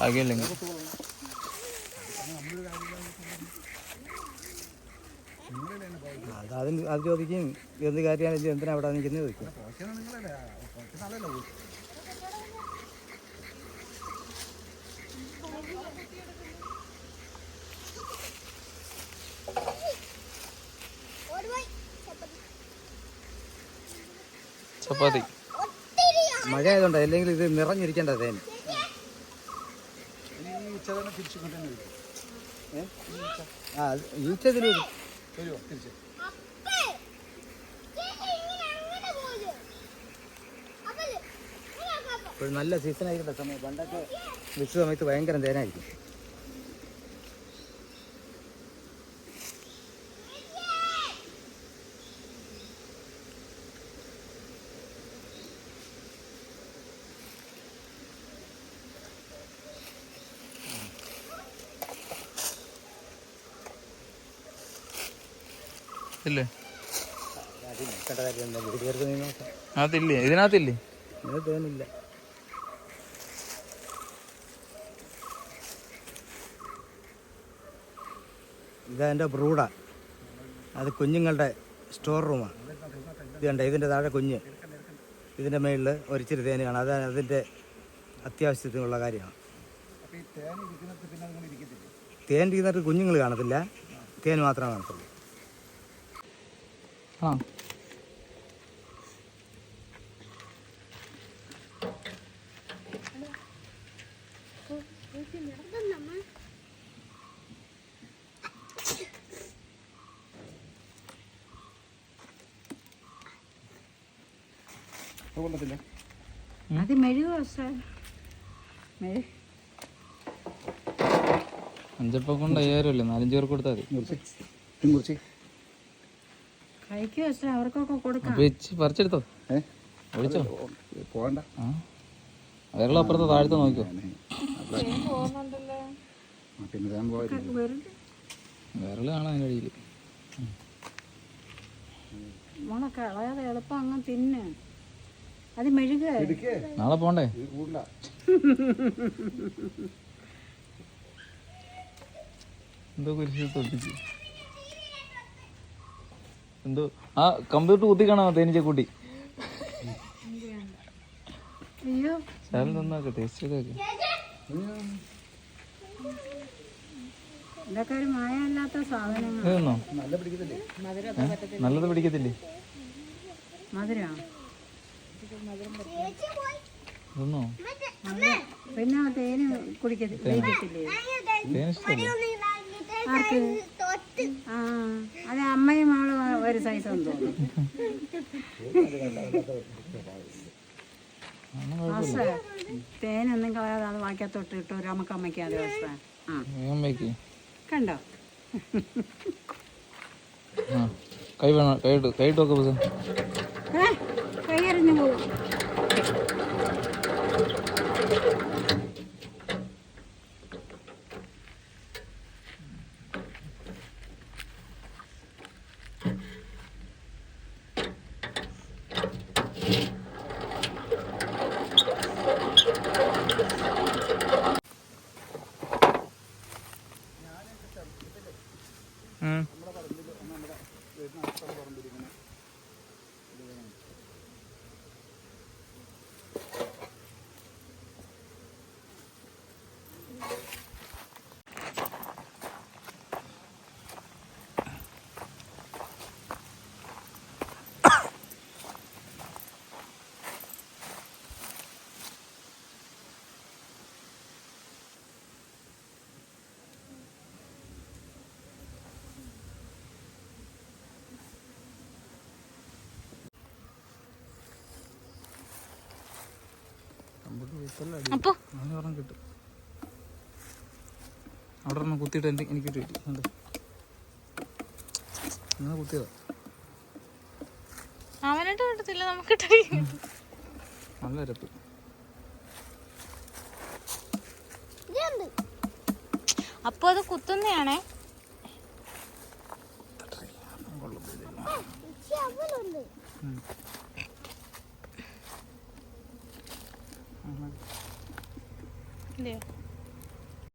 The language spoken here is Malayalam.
ആകെയല്ലെങ്കിൽ അത് ചോദിക്കും എന്ത് കാര്യമാണ് എന്തിനാ അവിടെ നിൽക്കുന്നത് ചോദിക്കും. ചപ്പാത്തി മഴ ആയതുകൊണ്ട് അല്ലെങ്കിൽ ഇത് നിറഞ്ഞിരിക്കേണ്ട തേൻ. ഈച്ചതിൽ ഇപ്പോൾ നല്ല സീസണായിരിക്കേണ്ട സമയം. പണ്ടൊക്കെ വിഷു സമയത്ത് ഭയങ്കര തേനായിരിക്കും. ഇല്ലേ അതില്ലേ ഇതിനകത്തില്ലേ തേനില്ല. ഇതെൻ്റെ ബ്രൂഡാ. അത് കുഞ്ഞുങ്ങളുടെ സ്റ്റോർ റൂമാണ്. ഇത് കണ്ട ഇതിൻ്റെ താഴെ കുഞ്ഞ്, ഇതിൻ്റെ മേളിൽ ഒരിച്ചിരി തേന് കാണാം. അത് അതിൻ്റെ അത്യാവശ്യത്തിനുള്ള കാര്യമാണ്. തേൻ ഇരിക്കുന്നിട്ട് കുഞ്ഞുങ്ങൾ കാണത്തില്ല, തേൻ മാത്രമേ കാണത്തുള്ളൂ. ആ അത് മെഴുകുക അഞ്ചപ്പം കൊണ്ട് 5000 അല്ലേ, 4-5 പേർക്ക് കൊടുത്താൽ മതി. കഴിക്കുക അവർക്കൊക്കെ കൊടുക്കാം. പറിച്ചെടുത്തോ ഒഴിച്ചോ പോകണ്ട. ആ വിരളം അപ്പുറത്തെ താഴത്തെ നോക്കിയോ. വിരല് കാണാൻ അതിൻ്റെ അടിയിൽ. മോളൊക്കെ ഇളയാതെ എളുപ്പം അങ്ങ് തിന്ന്. അത് മെഴുക. നാളെ പോണ്ടേ? എന്തോ കുരിശ് തൊട്ടിച്ച് എന്തോ ആ കമ്പ്യൂട്ടർ കുത്തി കാണാ തേനീച്ച കൂട്ടി. അയ്യോ ശാലം തന്നാക്കെ ടേസ്റ്റ് ചെയ്തൊക്കെ. ഇതൊക്കെ ഒരു മായല്ലാത്ത സാധനങ്ങൾ. ഇതൊന്നോ നല്ലത് പിടിക്കത്തില്ലേ? മധുരോ ഇതൊന്നോ പിന്നെ തേന് കുടിക്കത്തില്ലേ? തേൻ ഇഷ്ടമല്ലേ? ആർക്ക്? ആ അത് അമ്മയും അവള് ഒരു സൈസൊന്നും തോന്നുന്നു. തേനൊന്നും കളയാതെ അത് വാക്കത്തൊട്ട് ഇട്ടു നമുക്ക് അമ്മയ്ക്ക് അത് അവസ്ഥ. ആ കണ്ടോ? കൈ വേണം, കൈയിട്ട് നോക്ക. കൈയറിഞ്ഞു പോകും. അപ്പൊ കിട്ടും. അവിടെ ഒന്ന് കുത്തിയിട്ട് എനിക്ക് കിട്ടി. അങ്ങനെ കുത്തിയതാ. അവനായിട്ട് കിട്ടത്തില്ല, നമുക്ക് നല്ല രപ്പ്. അപ്പൊ അത് കുത്തുന്നയാണേ. ഇല്ലയോ